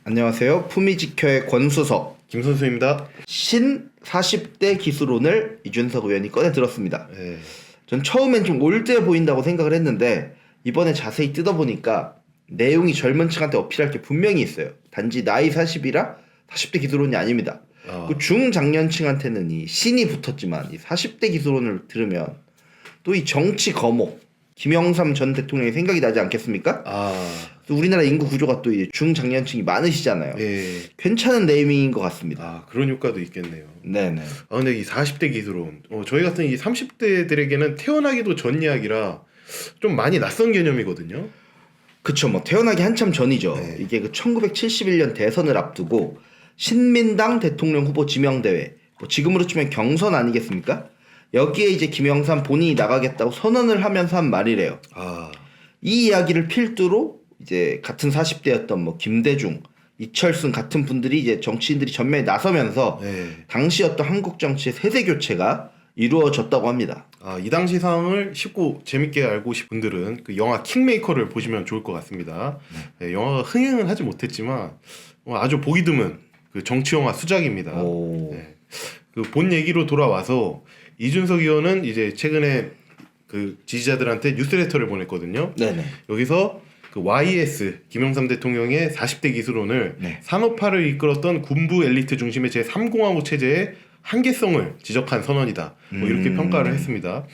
안녕하세요. 품위지켜의 권수석 김선수입니다. 신 40대 기술론을 이준석 의원이 꺼내 들었습니다. 네. 전 처음엔 좀 올드해 보인다고 생각을 했는데 이번에 자세히 뜯어보니까 내용이 젊은 층한테 어필할 게 분명히 있어요. 단지 나이 40이라 40대 기술론이 아닙니다. 그 중장년층한테는 이 신이 붙었지만 이 40대 기술론을 들으면 또 이 정치 거목 김영삼 전 대통령이 생각이 나지 않겠습니까? 우리나라 인구 구조가 또 중장년층이 많으시잖아요. 예. 괜찮은 네이밍인 것 같습니다. 그런 효과도 있겠네요. 네네. 근데 이 40대 기술론, 저희 같은 이 30대들에게는 태어나기도 전 이야기라 좀 많이 낯선 개념이거든요. 그쵸, 뭐 태어나기 한참 전이죠. 네. 이게 그 1971년 대선을 앞두고 신민당 대통령 후보 지명대회, 뭐 지금으로 치면 경선 아니겠습니까? 여기에 이제 김영삼 본인이 나가겠다고 선언을 하면서 한 말이래요. 이 이야기를 필두로 이제 같은 40대였던 뭐 김대중, 이철승 같은 분들이 이제 정치인들이 전면에 나서면서 당시 어떤 한국 정치의 세대 교체가 이루어졌다고 합니다. 이 당시 상황을 쉽고 재밌게 알고 싶은 분들은 그 영화 킹메이커를 보시면 좋을 것 같습니다. 네, 영화가 흥행은 하지 못했지만 아주 보기 드문 그 정치 영화 수작입니다. 네. 그 본 얘기로 돌아와서 이준석 의원은 이제 최근에 그 지지자들한테 뉴스레터를 보냈거든요. 네네. 여기서 그 YS 김영삼 대통령의 40대 기술론을 산업화를 이끌었던 군부 엘리트 중심의 제3공화국 체제의 한계성을 지적한 선언이다. 뭐 이렇게 평가를 했습니다.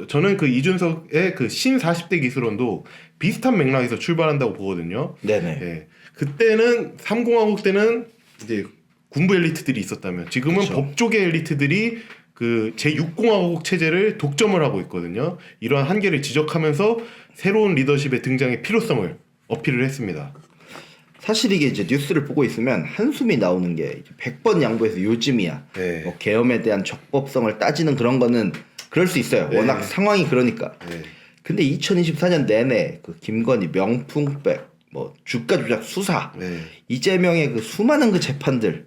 저는 그 이준석의 그 신 40대 기술론도 비슷한 맥락에서 출발한다고 보거든요. 네네. 예. 그때는 3공화국 때는 이제 군부 엘리트들이 있었다면 지금은 그쵸. 법조계 엘리트들이 그 제6공화국 체제를 독점을 하고 있거든요. 이러한 한계를 지적하면서 새로운 리더십의 등장의 필요성을 어필을 했습니다. 사실 이게 이제 뉴스를 보고 있으면 한숨이 나오는 게 100번 양보해서 요즘이야. 뭐 계엄에 대한 적법성을 따지는 그런 거는 그럴 수 있어요. 워낙 상황이 그러니까. 근데 2024년 내내 그 김건희 명품백, 뭐 주가 조작 수사, 이재명의 그 수많은 그 재판들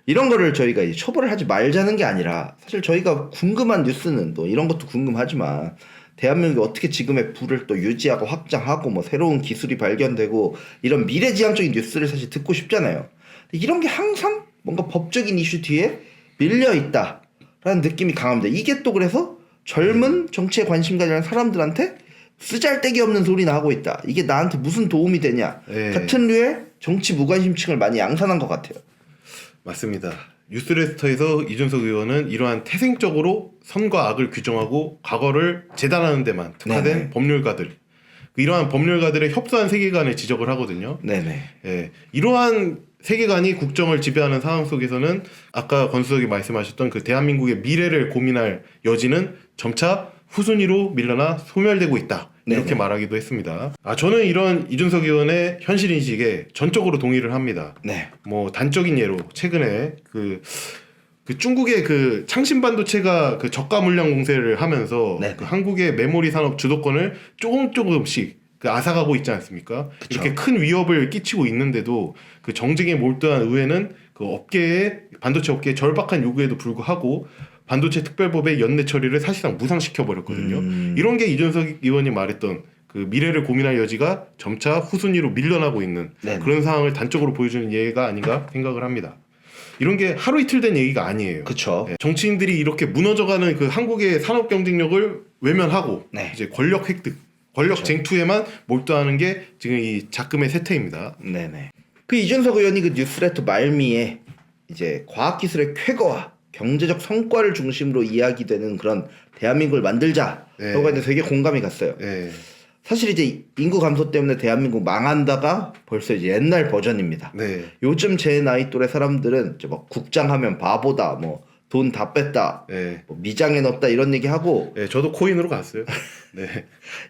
이런 거를 저희가 이제 처벌을 하지 말자는 게 아니라 사실 저희가 궁금한 뉴스는 또 이런 것도 궁금하지만 대한민국이 어떻게 지금의 부를 또 유지하고 확장하고 뭐 새로운 기술이 발견되고 이런 미래지향적인 뉴스를 사실 듣고 싶잖아요. 근데 이런 게 항상 뭔가 법적인 이슈 뒤에 밀려 있다라는 느낌이 강합니다. 이게 또 그래서 젊은 정치에 관심 가지는 사람들한테 쓰잘데기 없는 소리나 하고 있다. 이게 나한테 무슨 도움이 되냐. 같은 류의 정치 무관심층을 많이 양산한 것 같아요. 맞습니다. 뉴스레터에서 이준석 의원은 이러한 태생적으로 선과 악을 규정하고 과거를 재단하는 데만 특화된 법률가들, 이러한 법률가들의 협소한 세계관을 지적을 하거든요. 이러한 세계관이 국정을 지배하는 상황 속에서는 아까 권수석이 말씀하셨던 그 대한민국의 미래를 고민할 여지는 점차 후순위로 밀려나 소멸되고 있다. 이렇게 말하기도 했습니다. 저는 이런 이준석 의원의 현실인식에 전적으로 동의를 합니다. 뭐 단적인 예로 최근에 그 중국의 그 창신 반도체가 그 저가 물량 공세를 하면서 그 한국의 메모리 산업 주도권을 조금씩 그 앗아가고 있지 않습니까? 그쵸. 이렇게 큰 위협을 끼치고 있는데도 그 정쟁에 몰두한 의회는 그 반도체 업계의 절박한 요구에도 불구하고 반도체 특별법의 연내 처리를 사실상 무상시켜 버렸거든요. 이런 게 이준석 의원이 말했던 그 미래를 고민할 여지가 점차 후순위로 밀려나고 있는 그런 상황을 단적으로 보여주는 예가 아닌가 생각을 합니다. 이런 게 하루 이틀 된 얘기가 아니에요. 그쵸. 정치인들이 이렇게 무너져가는 그 한국의 산업 경쟁력을 외면하고 이제 권력 획득, 권력 쟁투에만 몰두하는 게 지금 이 작금의 세태입니다. 그 이준석 의원이 그 뉴스레터 말미에 이제 과학기술의 쾌거와 경제적 성과를 중심으로 이야기되는 그런 대한민국을 만들자라고 했는데 되게 공감이 갔어요. 사실 이제 인구 감소 때문에 대한민국 망한다가 벌써 이제 옛날 버전입니다. 요즘 제 나이 또래 사람들은 이제 뭐 국장하면 바보다, 뭐 돈 다 뺐다, 뭐 미장에 넣었다 이런 얘기하고. 저도 코인으로 갔어요.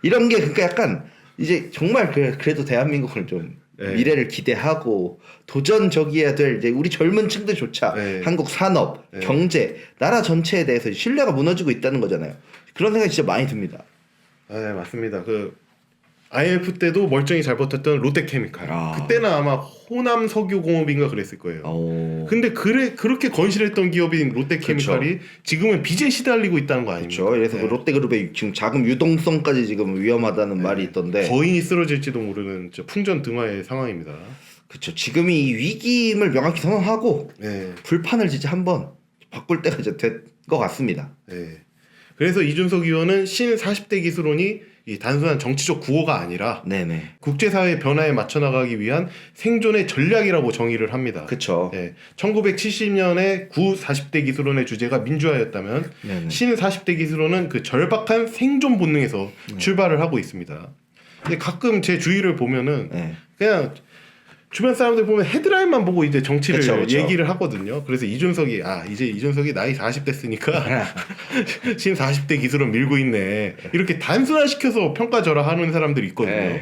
이런 게 그러니까 약간 이제 정말 그래도 대한민국을 좀 미래를 기대하고 도전적이어야 될 이제 우리 젊은 층들조차 한국 산업, 경제, 나라 전체에 대해서 신뢰가 무너지고 있다는 거잖아요. 그런 생각이 진짜 많이 듭니다. 맞습니다. IMF 때도 멀쩡히 잘 버텼던 롯데케미칼. 그때는 아마 호남석유공업인가 그랬을 거예요. 근데 그렇게 건실했던 기업인 롯데케미칼이 그쵸. 지금은 빚에 시달리고 있다는 거 아닙니까? 그렇죠. 그래서 그 롯데그룹의 지금 자금 유동성까지 지금 위험하다는 말이 있던데 거인이 쓰러질지도 모르는 풍전등화의 상황입니다. 그렇죠. 지금 이 위기임을 명확히 선언하고 불판을 진짜 한번 바꿀 때가 이제 된 것 같습니다. 그래서 이준석 의원은 신 40대 기술론이 이 단순한 정치적 구호가 아니라 국제사회 변화에 맞춰 나가기 위한 생존의 전략이라고 정의를 합니다. 그렇죠. 1970년에 구 40대 기술론의 주제가 민주화였다면 신 40대 기술론은 그 절박한 생존 본능에서 출발을 하고 있습니다. 근데 가끔 제 주위를 보면은 그냥 주변 사람들 보면 헤드라인만 보고 이제 정치를 그쵸. 얘기를 하거든요. 그래서 이준석이 이제 이준석이 나이 40 됐으니까 신 40대 기술은 밀고 있네. 이렇게 단순화시켜서 평가절하하는 사람들이 있거든요.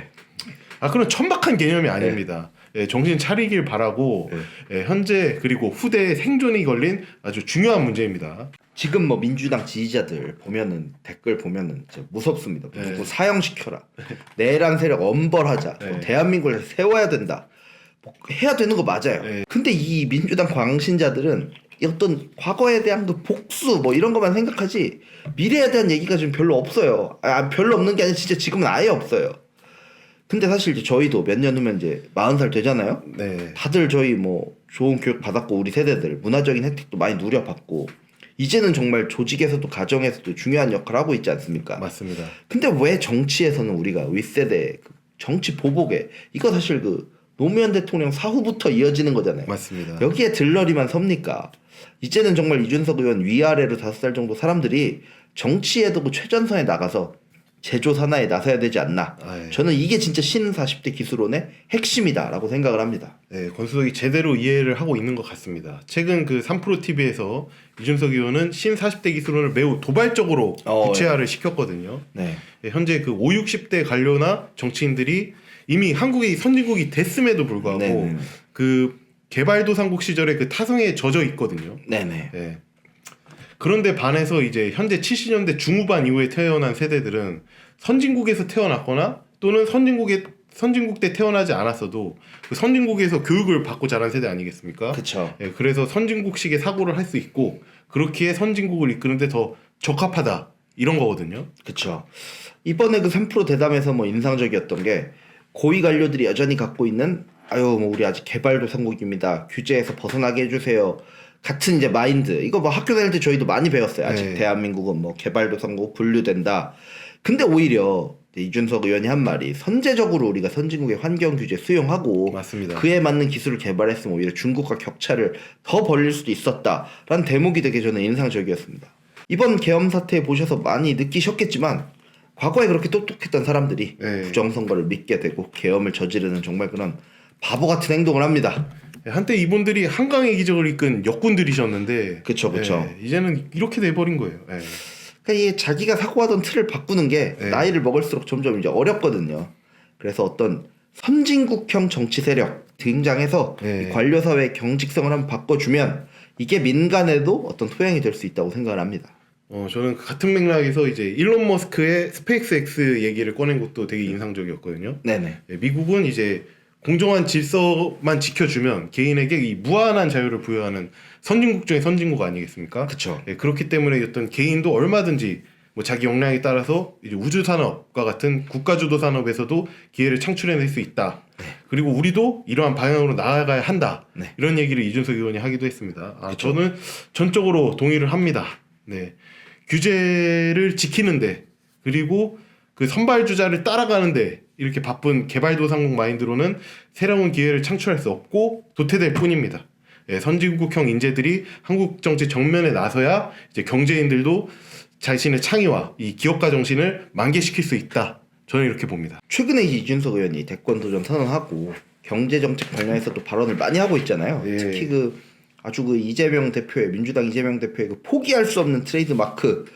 그런 천박한 개념이 아닙니다. 정신 차리길 바라고 현재 그리고 후대의 생존이 걸린 아주 중요한 문제입니다. 지금 뭐 민주당 지지자들 보면은 댓글 보면은 진짜 무섭습니다. 누구 사형시켜라. 내란 세력 엄벌하자. 대한민국을 세워야 된다. 해야 되는 거 맞아요. 근데 이 민주당 광신자들은 어떤 과거에 대한 그 복수 뭐 이런 것만 생각하지 미래에 대한 얘기가 좀 별로 없어요. 별로 없는 게 아니라 진짜 지금은 아예 없어요. 근데 사실 이제 저희도 몇 년 후면 이제 40살 되잖아요. 다들 저희 뭐 좋은 교육 받았고 우리 세대들 문화적인 혜택도 많이 누려봤고 이제는 정말 조직에서도 가정에서도 중요한 역할을 하고 있지 않습니까? 맞습니다. 근데 왜 정치에서는 우리가 윗세대 정치 보복에 이거 사실 그 노무현 대통령 사후부터 이어지는 거잖아요. 맞습니다. 여기에 들러리만 섭니까? 이제는 정말 이준석 의원 위아래로 5살 정도 사람들이 정치에도 그 최전선에 나가서 제조 산하에 나서야 되지 않나. 저는 이게 진짜 신 40대 기술론의 핵심이다라고 생각을 합니다. 권수석이 제대로 이해를 하고 있는 것 같습니다. 최근 그 3프로TV에서 이준석 의원은 신 40대 기술론을 매우 도발적으로 구체화를 시켰거든요. 현재 그 5, 60대 관료나 정치인들이 이미 한국이 선진국이 됐음에도 불구하고 그 개발도상국 시절에 그 타성에 젖어 있거든요. 그런데 반해서 이제 현재 70년대 중후반 이후에 태어난 세대들은 선진국에서 태어났거나 또는 선진국 때 태어나지 않았어도 그 선진국에서 교육을 받고 자란 세대 아니겠습니까? 그렇죠. 그래서 선진국식의 사고를 할 수 있고 그렇기에 선진국을 이끄는데 더 적합하다 이런 거거든요. 그렇죠. 이번에 그 3프로 대담에서 뭐 인상적이었던 게 고위 관료들이 여전히 갖고 있는 뭐 우리 아직 개발도상국입니다. 규제에서 벗어나게 해주세요. 같은 이제 마인드. 이거 뭐 학교 다닐 때 저희도 많이 배웠어요. 아직 대한민국은 뭐 개발도상국 분류된다. 근데 오히려 이준석 의원이 한 말이 선제적으로 우리가 선진국의 환경 규제 수용하고 맞습니다. 그에 맞는 기술을 개발했으면 오히려 중국과 격차를 더 벌릴 수도 있었다라는 대목이 되게 저는 인상적이었습니다. 이번 계엄 사태 보셔서 많이 느끼셨겠지만 과거에 그렇게 똑똑했던 사람들이 부정선거를 믿게 되고 계엄을 저지르는 정말 그런 바보 같은 행동을 합니다. 한때 이분들이 한강의 기적을 이끈 역군들이셨는데 그쵸. 이제는 이렇게 돼버린 거예요. 그러니까 이게 자기가 사고하던 틀을 바꾸는 게 나이를 먹을수록 점점 이제 어렵거든요. 그래서 어떤 선진국형 정치 세력 등장해서 관료 사회의 경직성을 한번 바꿔주면 이게 민간에도 어떤 토양이 될 수 있다고 생각을 합니다. 저는 같은 맥락에서 이제 일론 머스크의 스페이스X 얘기를 꺼낸 것도 되게 인상적이었거든요. 미국은 이제 공정한 질서만 지켜주면 개인에게 이 무한한 자유를 부여하는 선진국 중의 선진국 아니겠습니까? 그렇죠. 그렇기 때문에 어떤 개인도 얼마든지 뭐 자기 역량에 따라서 이제 우주 산업과 같은 국가 주도 산업에서도 기회를 창출해낼 수 있다. 그리고 우리도 이러한 방향으로 나아가야 한다. 이런 얘기를 이준석 의원이 하기도 했습니다. 저는 전적으로 동의를 합니다. 규제를 지키는데 그리고 그 선발주자를 따라가는데 이렇게 바쁜 개발도상국 마인드로는 새로운 기회를 창출할 수 없고 도태될 뿐입니다. 선진국형 인재들이 한국 정치 정면에 나서야 이제 경제인들도 자신의 창의와 이 기업가 정신을 만개시킬 수 있다. 저는 이렇게 봅니다. 최근에 이준석 의원이 대권 도전 선언하고 경제정책 관련해서도 발언을 많이 하고 있잖아요. 특히 그 아주 그 이재명 대표의 민주당 이재명 대표의 그 포기할 수 없는 트레이드 마크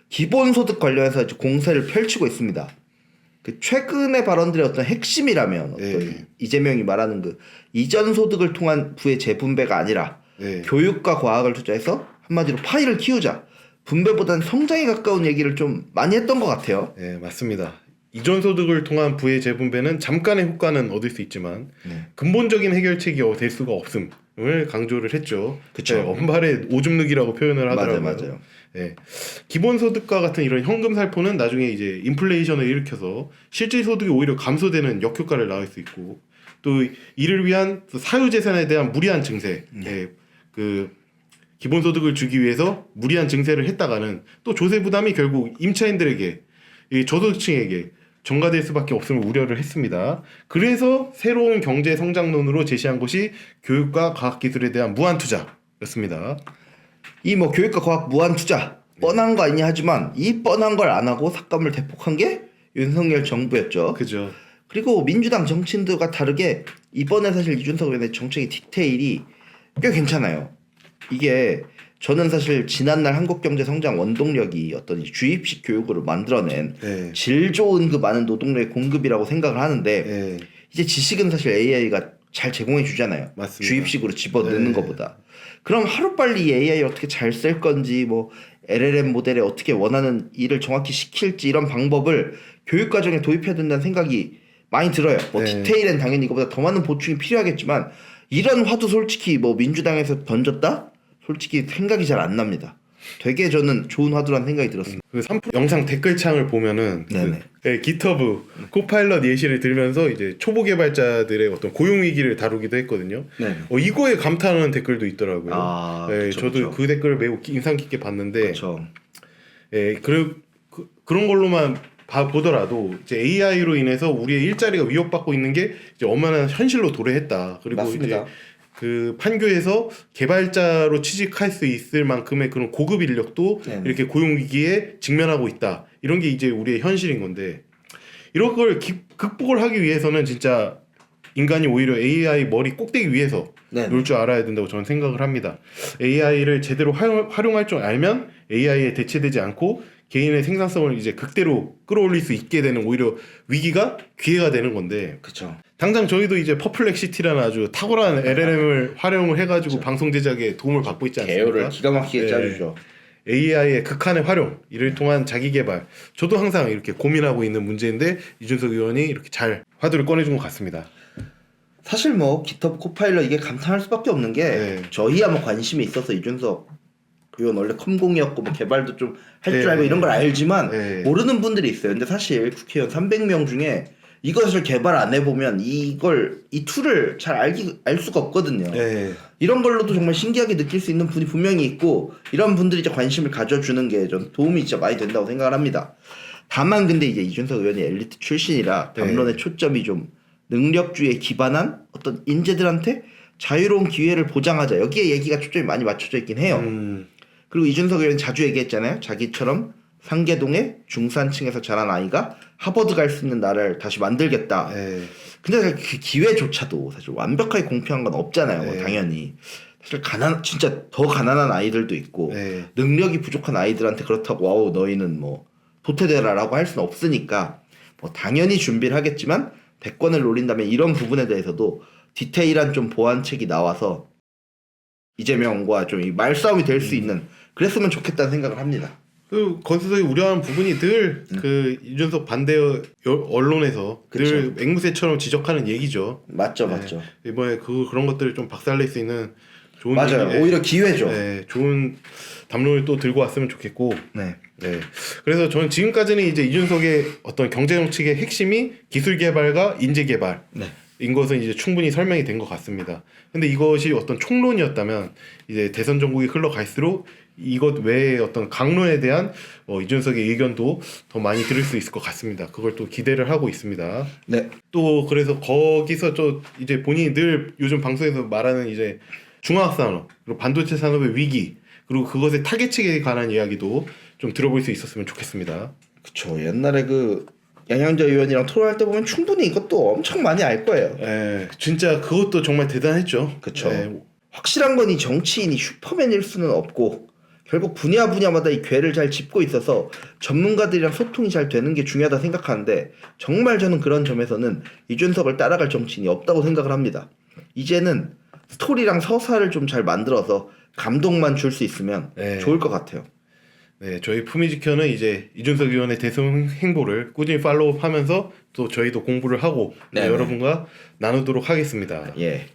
기본소득 관련해서 공세를 펼치고 있습니다. 그 최근의 발언들의 어떤 핵심이라면 어떤 이재명이 말하는 그 이전 소득을 통한 부의 재분배가 아니라 교육과 과학을 투자해서 한마디로 파이를 키우자. 분배보다는 성장에 가까운 얘기를 좀 많이 했던 것 같아요. 맞습니다. 이전 소득을 통한 부의 재분배는 잠깐의 효과는 얻을 수 있지만 네. 근본적인 해결책이 될 수가 없음을 강조를 했죠. 그쵸. 네, 언발의 오줌누기라고 표현을 하더라고요. 맞아요. 네. 기본소득과 같은 이런 현금 살포는 나중에 이제 인플레이션을 일으켜서 실질 소득이 오히려 감소되는 역효과를 낳을 수 있고, 또 이를 위한 사유재산에 대한 무리한 증세, 그 기본소득을 주기 위해서 무리한 증세를 했다가는 또 조세 부담이 결국 임차인들에게, 이 저소득층에게 전가될 수밖에 없음을 우려를 했습니다. 그래서 새로운 경제 성장론으로 제시한 것이 교육과 과학기술에 대한 무한 투자였습니다. 이 뭐 교육과 과학 무한 투자 뻔한 거 아니냐 하지만 이 뻔한 걸 안 하고 삭감을 대폭한 게 윤석열 정부였죠. 그죠. 그리고 민주당 정치인들과 다르게 이번에 사실 이준석 의원의 정책의 디테일이 꽤 괜찮아요. 이게 저는 사실 지난날 한국경제 성장 원동력이 어떤 주입식 교육으로 만들어낸 네. 질 좋은 그 많은 노동력의 공급이라고 생각을 하는데 네. 이제 지식은 사실 AI가 잘 제공해 주잖아요. 맞습니다. 주입식으로 집어넣는 네. 것보다. 그럼 하루빨리 이 AI 어떻게 잘 쓸 건지 뭐 LLM 모델에 어떻게 원하는 일을 정확히 시킬지 이런 방법을 교육과정에 도입해야 된다는 생각이 많이 들어요. 뭐 네. 디테일엔 당연히 이거보다 더 많은 보충이 필요하겠지만 이런 화두 솔직히 뭐 민주당에서 던졌다? 솔직히 생각이 잘 안 납니다. 되게 저는 좋은 화두라는 생각이 들었습니다. 그 영상 댓글창을 보면은 GitHub 코파일럿 예시를 들면서 이제 초보 개발자들의 어떤 고용 위기를 다루기도 했거든요. 네. 이거에 감탄하는 댓글도 있더라고요. 아, 네, 그쵸, 저도 그쵸. 그 댓글을 매우 인상 깊게 봤는데, 그렇죠. 그런 걸로만 보더라도 이제 AI로 인해서 우리의 일자리가 위협받고 있는 게 이제 엄연한 현실로 도래했다. 그리고 맞습니다. 이제 그 판교에서 개발자로 취직할 수 있을 만큼의 그런 고급 인력도 네네. 이렇게 고용 위기에 직면하고 있다. 이런 게 이제 우리의 현실인 건데, 이런 걸 극복을 하기 위해서는 진짜 인간이 오히려 AI 머리 꼭대기 위에서 네네. 놀 줄 알아야 된다고 저는 생각을 합니다. AI를 제대로 활용할 줄 알면 AI에 대체되지 않고 개인의 생산성을 이제 극대로 끌어올릴 수 있게 되는, 오히려 위기가 기회가 되는 건데, 그렇죠. 당장 저희도 이제 퍼플렉시티라는 아주 탁월한 LLM을 활용을 해가지고 그쵸. 방송 제작에 도움을 받고 있지 않습니까? 개요를 기가 막히게 짜주죠. AI의 극한의 활용, 이를 통한 자기 개발. 저도 항상 이렇게 고민하고 있는 문제인데 이준석 의원이 이렇게 잘 화두를 꺼내준 것 같습니다. 사실 뭐 GitHub 코파일럿 이게 감탄할 수밖에 없는 게 저희야 뭐 관심이 있어서 이준석 의원 원래 컴공이었고 뭐 개발도 좀 할 줄 알고 이런 걸 알지만 모르는 분들이 있어요. 근데 사실 국회의원 300명 중에 이것을 개발 안 해보면 이 툴을 잘 알 수가 없거든요. 이런 걸로도 정말 신기하게 느낄 수 있는 분이 분명히 있고, 이런 분들이 이제 관심을 가져주는 게 좀 도움이 진짜 많이 된다고 생각을 합니다. 다만 근데 이제 이준석 의원이 엘리트 출신이라 담론의 초점이 좀 능력주의에 기반한 어떤 인재들한테 자유로운 기회를 보장하자, 여기에 얘기가 초점이 많이 맞춰져 있긴 해요. 그리고 이준석 의원이 자주 얘기했잖아요. 자기처럼 상계동의 중산층에서 자란 아이가 하버드 갈 수 있는 나라를 다시 만들겠다. 근데 그 기회조차도 사실 완벽하게 공평한 건 없잖아요. 뭐 당연히. 사실 진짜 더 가난한 아이들도 있고 능력이 부족한 아이들한테 그렇다고 와우 너희는 뭐 도태되라라고 할 수는 없으니까 뭐 당연히 준비를 하겠지만 대권을 노린다면 이런 부분에 대해서도 디테일한 좀 보완책이 나와서 이재명과 좀 이 말싸움이 될 수 있는, 그랬으면 좋겠다는 생각을 합니다. 거기서 우려하는 부분이 늘 그 이준석 반대 언론에서 늘 앵무새처럼 지적하는 얘기죠. 맞죠. 이번에 그런 것들을 좀 박살낼 수 있는 좋은 맞아요. 오히려 기회죠. 좋은 담론을 또 들고 왔으면 좋겠고. 그래서 저는 지금까지는 이제 이준석의 어떤 경제 정책의 핵심이 기술 개발과 인재 개발. 인 것은 이제 충분히 설명이 된 것 같습니다. 근데 이것이 어떤 총론이었다면 이제 대선 전국이 흘러갈수록 이것 외에 어떤 강론에 대한 이준석의 의견도 더 많이 들을 수 있을 것 같습니다. 그걸 또 기대를 하고 있습니다. 또 그래서 거기서 또 이제 본인이 늘 요즘 방송에서 말하는 이제 중화학산업 그리고 반도체 산업의 위기, 그리고 그것의 타겟책에 관한 이야기도 좀 들어볼 수 있었으면 좋겠습니다. 그쵸. 옛날에 그 양양자 의원이랑 토론할 때 보면 충분히 이것도 엄청 많이 알 거예요. 진짜 그것도 정말 대단했죠. 그쵸. 확실한 건 이 정치인이 슈퍼맨일 수는 없고, 결국 분야마다 이 궤를 잘 짚고 있어서 전문가들이랑 소통이 잘 되는 게 중요하다 생각하는데, 정말 저는 그런 점에서는 이준석을 따라갈 정치인이 없다고 생각을 합니다. 이제는 스토리랑 서사를 좀 잘 만들어서 감동만 줄 수 있으면 좋을 것 같아요. 네, 저희 품위지켜는 이제 이준석 의원의 대선 행보를 꾸준히 팔로우하면서 또 저희도 공부를 하고 여러분과 나누도록 하겠습니다. 예.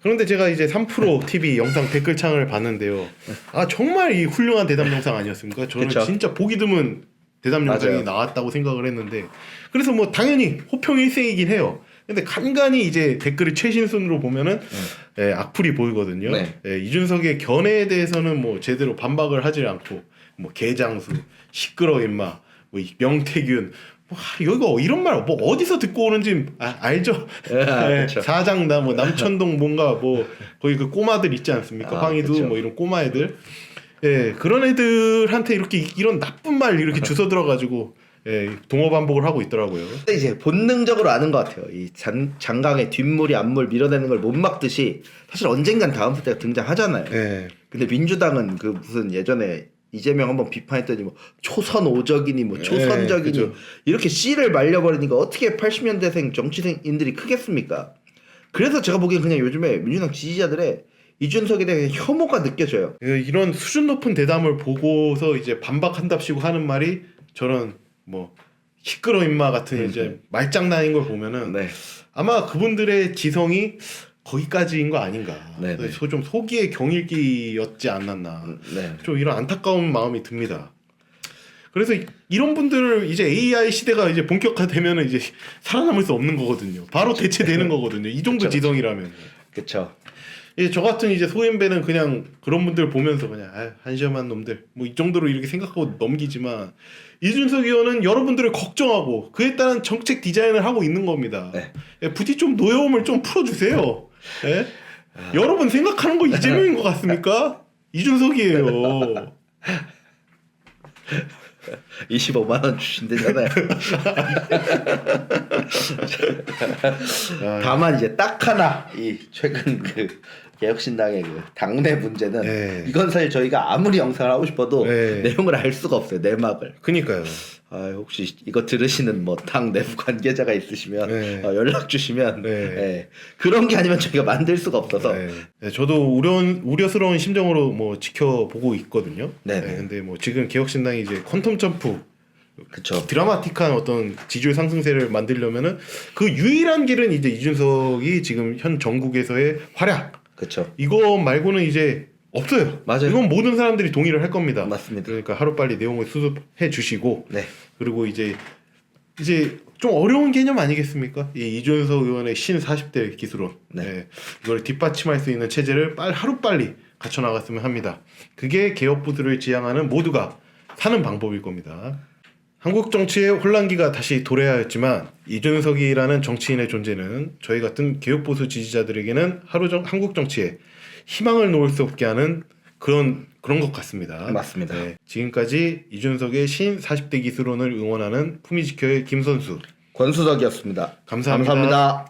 그런데 제가 이제 3프로 TV 영상 댓글창을 봤는데요. 아 정말 이 훌륭한 대담 영상 아니었습니까? 저는 그쵸? 진짜 보기 드문 대담 영상이 맞아요. 나왔다고 생각을 했는데 그래서 뭐 당연히 호평 일색이긴 해요. 근데 간간히 이제 댓글을 최신순으로 보면은 예, 악플이 보이거든요. 네. 예, 이준석의 견해에 대해서는 뭐 제대로 반박을 하지 않고 뭐 개장수, 시끄러 임마, 뭐 명태균 뭐, 여기가 이런 말 뭐 어디서 듣고 오는지 알죠? 그쵸. 사장나 뭐 남천동 뭔가 뭐 거기 그 꼬마들 있지 않습니까? 황희두 그쵸. 뭐 이런 꼬마 애들, 예 그런 애들한테 이렇게 이런 나쁜 말 이렇게 주워 들어가지고 예 동어 반복을 하고 있더라고요. 근데 이제 본능적으로 아는 것 같아요. 이 장강의 뒷물이 앞물 밀어내는 걸 못 막듯이 사실 언젠간 다음 세대가 등장하잖아요. 예. 근데 민주당은 그 무슨 예전에 이재명 한번 비판했더니 뭐 초선 오적이니 뭐 초선적이니 그죠. 이렇게 씨를 말려버리니까 어떻게 80년대생 정치인들이 크겠습니까? 그래서 제가 보기엔 그냥 요즘에 민주당 지지자들의 이준석에 대한 혐오가 느껴져요. 예, 이런 수준 높은 대담을 보고서 이제 반박한답시고 하는 말이 저런 뭐 시끄러 임마 같은 이제 말장난인 걸 보면은 네. 아마 그분들의 지성이 거기까지인 거 아닌가. 네, 네. 그래서 좀 소기의 경일기였지 않았나. 네. 좀 이런 안타까운 마음이 듭니다. 그래서 이런 분들을 이제 AI 시대가 이제 본격화되면은 이제 살아남을 수 없는 거거든요. 바로 대체되는 거거든요. 이 정도 그쵸. 지성이라면. 그렇죠. 예, 저 같은 이제 소인배는 그냥 그런 분들 보면서 그냥 한시험한 놈들 뭐 이 정도로 이렇게 생각하고 넘기지만 이준석 의원은 여러분들을 걱정하고 그에 따른 정책 디자인을 하고 있는 겁니다. 네. 예, 부디 좀 노여움을 좀 풀어주세요. 예? 여러분 생각하는 거 이재명인 것 같습니까? 이준석이에요. 25만 원 주신대잖아요. 다만 이제 딱 하나 이 최근 그 개혁신당의 그 당내 문제는 네. 이건 사실 저희가 아무리 영상을 하고 싶어도 네. 내용을 알 수가 없어요. 내막을. 그니까요. 혹시 이거 들으시는 뭐 당 내부 관계자가 있으시면 네. 연락 주시면 네. 예. 그런 게 아니면 저희가 만들 수가 없어서 네. 네, 저도 우려스러운 심정으로 뭐 지켜보고 있거든요. 네네. 네, 근데 뭐 지금 개혁신당이 이제 퀀텀 점프 그쵸. 드라마틱한 어떤 지지율 상승세를 만들려면은 그 유일한 길은 이제 이준석이 지금 현 정국에서의 활약. 그쵸. 이거 말고는 이제 없어요. 맞아요. 이건 모든 사람들이 동의를 할 겁니다. 맞습니다. 그러니까 하루빨리 내용을 수습해 주시고 네. 그리고 이제 좀 어려운 개념 아니겠습니까? 이 이준석 의원의 신 40대 기술론. 네. 네. 이걸 뒷받침할 수 있는 체제를 하루빨리 갖춰 나갔으면 합니다. 그게 개혁부들을 지향하는 모두가 사는 방법일 겁니다. 한국 정치의 혼란기가 다시 도래하였지만 이준석이라는 정치인의 존재는 저희 같은 개혁보수 지지자들에게는 한국 정치에 희망을 놓을 수 없게 하는 그런 것 같습니다. 맞습니다. 네, 지금까지 이준석의 신 40대 기술론을 응원하는 품위지켜의 김선수 권수덕이었습니다. 감사합니다. 감사합니다.